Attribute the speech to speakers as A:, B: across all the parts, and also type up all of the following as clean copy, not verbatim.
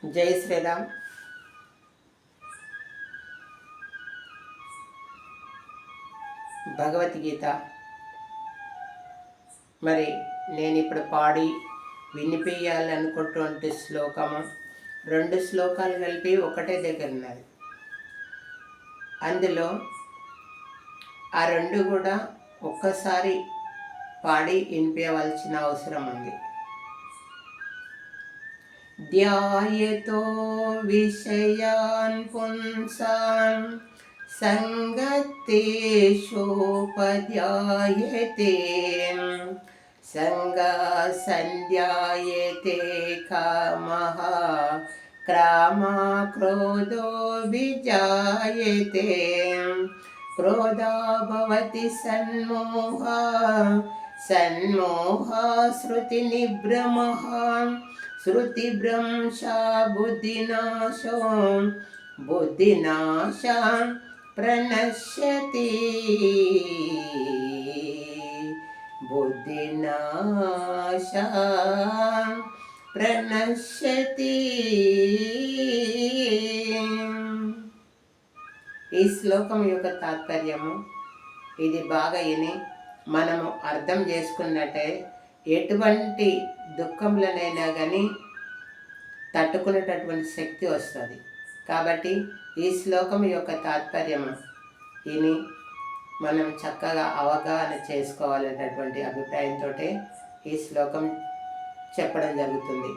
A: జై శ్రీరామ్. భగవద్గీత. మరి నేను ఇప్పుడు పాడి వినిపించాలనుకుంటున్న శ్లోకము 2 శ్లోకాలు కలిపి ఒకటే దగ్గర ఉన్నది. అందులో ఆ 2 కూడా ఒక్కసారి పాడి వినిపించవలసిన అవసరం ఉంది. ధ్యాయతో విషయాన్ పుంసాన్ సంగతేషోపధ్యాయతే సంగా సంధ్యాయతే కామః క్రామా క్రోధో విజాయతే క్రోధా భవతి సన్మోహా సన్మోహా శృతి నిభ్రమః శృతిభ్రంశా బుద్ధినాశో బుద్ధినాశా ప్రణశ్యతి బుద్ధినాశా ప్రణశ్యతి. ఈ శ్లోకం యొక్క తాత్పర్యము ఇది బాగా విని మనము అర్థం చేసుకున్నట్టే ఎటువంటి దుఃఖములనైనా కానీ తట్టుకునేటటువంటి శక్తి వస్తుంది. కాబట్టి ఈ శ్లోకం యొక్క తాత్పర్యము విని మనం చక్కగా అవగాహన చేసుకోవాలనేటటువంటి అభిప్రాయంతో ఈ శ్లోకం చెప్పడం జరుగుతుంది.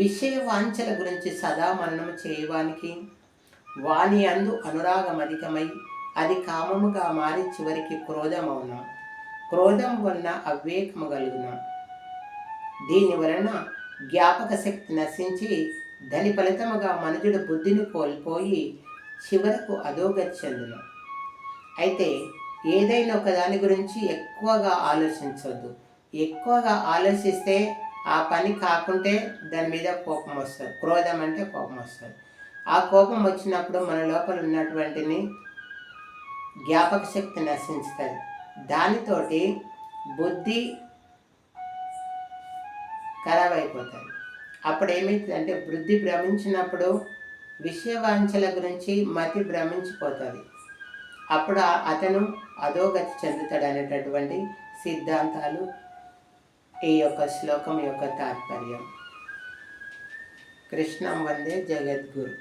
A: విషయ వాంఛల గురించి సదా మననం చేయవానికి వాని అందు అనురాగం అధికమై అది కామముగా మారి చివరికి క్రోధమవును. క్రోధం వలన అవివేకము కలుగును. దీని వలన జ్ఞాపక శక్తి నశించి దాని ఫలితముగా మనుజుడు బుద్ధిని కోల్పోయి చివరకు అధోగతి చెందును. అయితే ఏదైనా ఒక దాని గురించి ఎక్కువగా ఆలోచించవద్దు. ఎక్కువగా ఆలోచిస్తే ఆ పని కాకుంటే దాని మీద కోపం వస్తుంది. క్రోధం అంటే కోపం వస్తుంది. ఆ కోపం వచ్చినప్పుడు మన లోపల ఉన్నటువంటిని జ్ఞాపక శక్తి నశించుతుంది. దానితోటి బుద్ధి ఖరాబ్ అయిపోతుంది. అప్పుడు ఏమవుతుందంటే బుద్ధి భ్రమించినప్పుడు విషయవాంఛల గురించి మతి భ్రమించిపోతుంది. అప్పుడు అతను అధోగతి చెందుతాడు అనేటటువంటి సిద్ధాంతాలు ఈ యొక్క శ్లోకం యొక్క తాత్పర్యం. కృష్ణం వందే జగద్గురు.